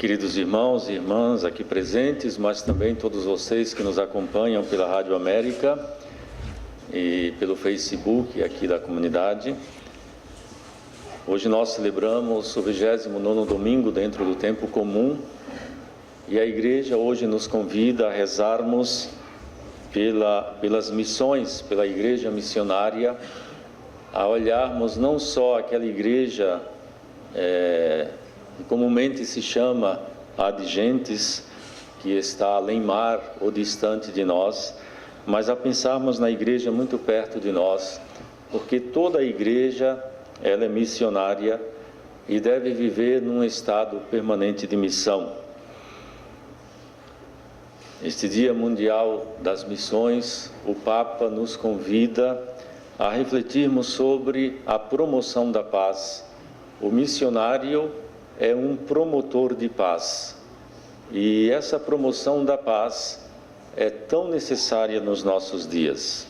Queridos irmãos e irmãs aqui presentes, mas também todos vocês que nos acompanham pela Rádio América e pelo Facebook aqui da comunidade. Hoje nós celebramos o 29º domingo dentro do tempo comum e a Igreja hoje nos convida a rezarmos pelas missões, pela Igreja missionária, a olharmos não só aquela Igreja que comumente se chama a de gentes, que está além mar ou distante de nós, mas a pensarmos na Igreja muito perto de nós, porque toda a Igreja ela é missionária e deve viver num estado permanente de missão. Este Dia Mundial das Missões, o Papa nos convida a refletirmos sobre a promoção da paz. O missionário é um promotor de paz e essa promoção da paz é tão necessária nos nossos dias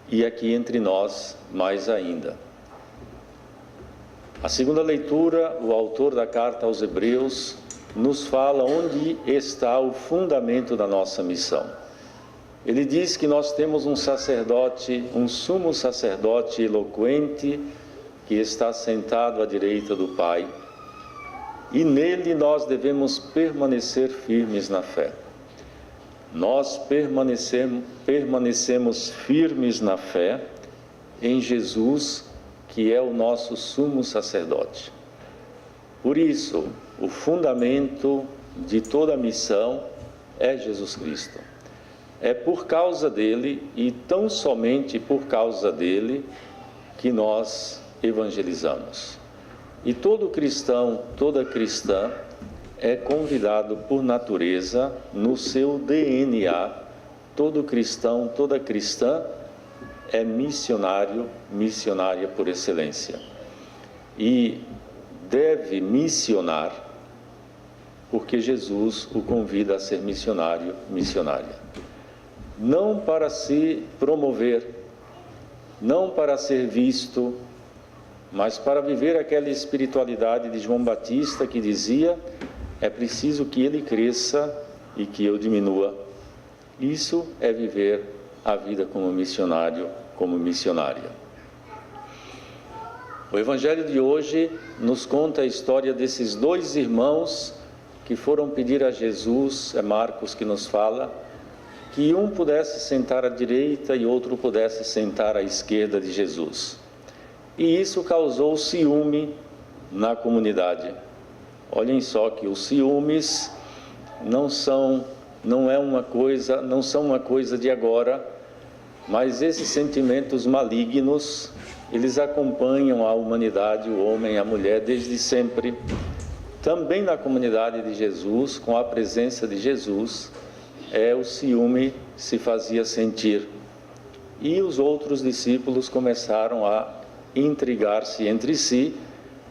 e aqui entre nós mais ainda. A segunda leitura, o autor da carta aos Hebreus nos fala onde está o fundamento da nossa missão. Ele diz que nós temos um sacerdote, um sumo sacerdote eloquente que está sentado à direita do Pai, e nele nós devemos permanecer firmes na fé. Nós permanecemos firmes na fé em Jesus, que é o nosso sumo sacerdote. Por isso, o fundamento de toda a missão é Jesus Cristo. É por causa dele e tão somente por causa dele que nós evangelizamos. E todo cristão, toda cristã é convidado por natureza, no seu DNA, todo cristão, toda cristã é missionário, missionária por excelência. E deve missionar porque Jesus o convida a ser missionário, missionária. Não para se promover, não para ser visto, mas para viver aquela espiritualidade de João Batista que dizia: é preciso que ele cresça e que eu diminua. Isso é viver a vida como missionário, como missionária. O Evangelho de hoje nos conta a história desses dois irmãos que foram pedir a Jesus, é Marcos que nos fala, que um pudesse sentar à direita e outro pudesse sentar à esquerda de Jesus. E isso causou ciúme na comunidade. Olhem só que os ciúmes não são uma coisa de agora, mas esses sentimentos malignos, eles acompanham a humanidade, o homem, a mulher, desde sempre. Também na comunidade de Jesus, com a presença de Jesus, o ciúme se fazia sentir. E os outros discípulos começaram a intrigar-se entre si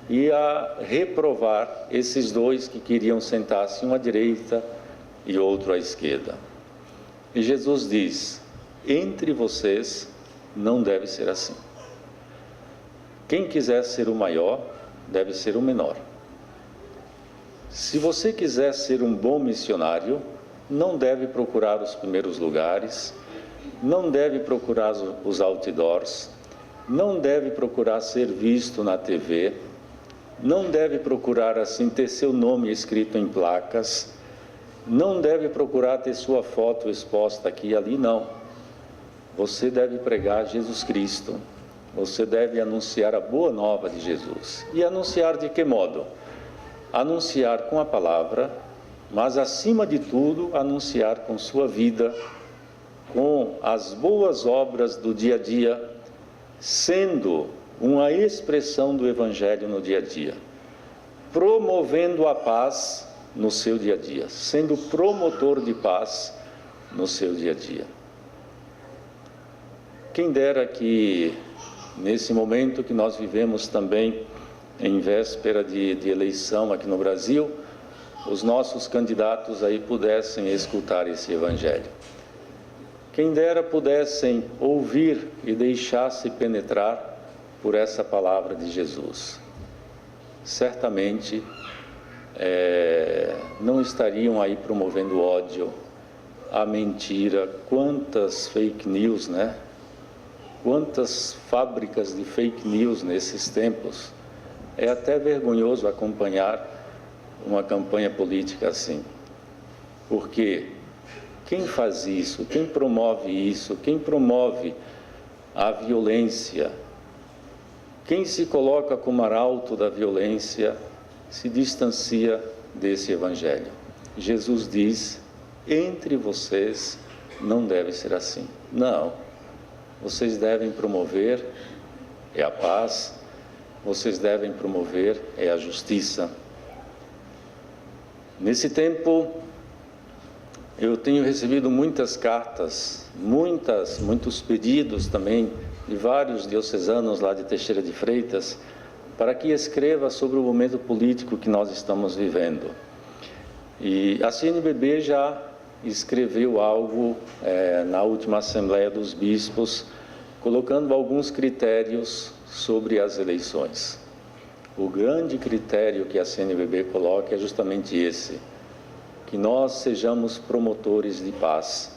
e a reprovar esses dois que queriam sentar-se um à direita e outro à esquerda. E Jesus diz: entre vocês não deve ser assim. Quem quiser ser o maior, deve ser o menor. Se você quiser ser um bom missionário, não deve procurar os primeiros lugares, não deve procurar os outdoors, não deve procurar ser visto na TV, não deve procurar assim ter seu nome escrito em placas, não deve procurar ter sua foto exposta aqui e ali, não. Você deve pregar Jesus Cristo, você deve anunciar a boa nova de Jesus. E anunciar de que modo? Anunciar com a palavra, mas acima de tudo, anunciar com sua vida, com as boas obras do dia a dia, sendo uma expressão do Evangelho no dia a dia, promovendo a paz no seu dia a dia, sendo promotor de paz no seu dia a dia. Quem dera que, nesse momento que nós vivemos também, em véspera de eleição aqui no Brasil, os nossos candidatos aí pudessem escutar esse Evangelho. Quem dera pudessem ouvir e deixar-se penetrar por essa palavra de Jesus. Certamente não estariam aí promovendo ódio, a mentira. Quantas fake news, né? Quantas fábricas de fake news nesses tempos. É até vergonhoso acompanhar uma campanha política assim. Porque quem faz isso, quem promove isso, quem promove a violência, quem se coloca como arauto da violência, se distancia desse evangelho. Jesus diz: entre vocês não deve ser assim. Não, vocês devem promover a paz, vocês devem promover a justiça. Nesse tempo, eu tenho recebido muitas cartas, muitos pedidos também de vários diocesanos lá de Teixeira de Freitas, para que escreva sobre o momento político que nós estamos vivendo. E a CNBB já escreveu algo na última Assembleia dos Bispos, colocando alguns critérios sobre as eleições. O grande critério que a CNBB coloca é justamente esse: que nós sejamos promotores de paz,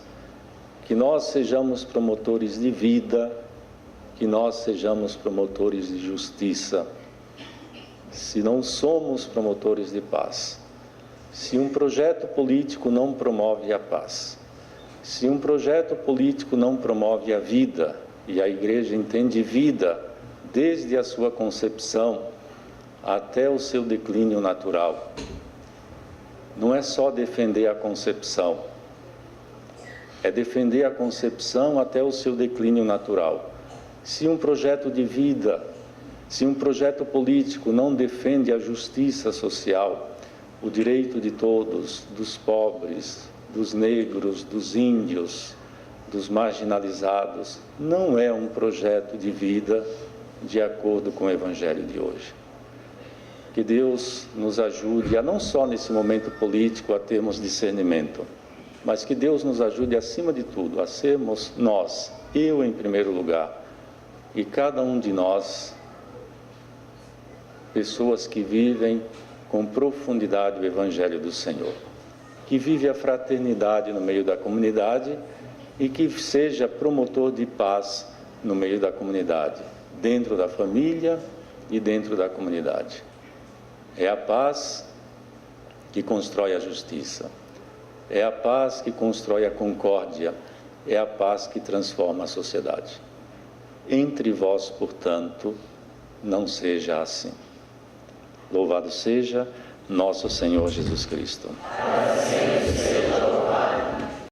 que nós sejamos promotores de vida, que nós sejamos promotores de justiça. Se não somos promotores de paz, se um projeto político não promove a paz, se um projeto político não promove a vida, e a Igreja entende vida desde a sua concepção até o seu declínio natural, não é só defender a concepção, é defender a concepção até o seu declínio natural. Se um projeto de vida, se um projeto político não defende a justiça social, o direito de todos, dos pobres, dos negros, dos índios, dos marginalizados, não é um projeto de vida de acordo com o Evangelho de hoje. Que Deus nos ajude a não só nesse momento político a termos discernimento, mas que Deus nos ajude acima de tudo a sermos nós, eu em primeiro lugar, e cada um de nós, pessoas que vivem com profundidade o Evangelho do Senhor, que vive a fraternidade no meio da comunidade e que seja promotor de paz no meio da comunidade, dentro da família e dentro da comunidade. É a paz que constrói a justiça, é a paz que constrói a concórdia, é a paz que transforma a sociedade. Entre vós, portanto, não seja assim. Louvado seja nosso Senhor Jesus Cristo.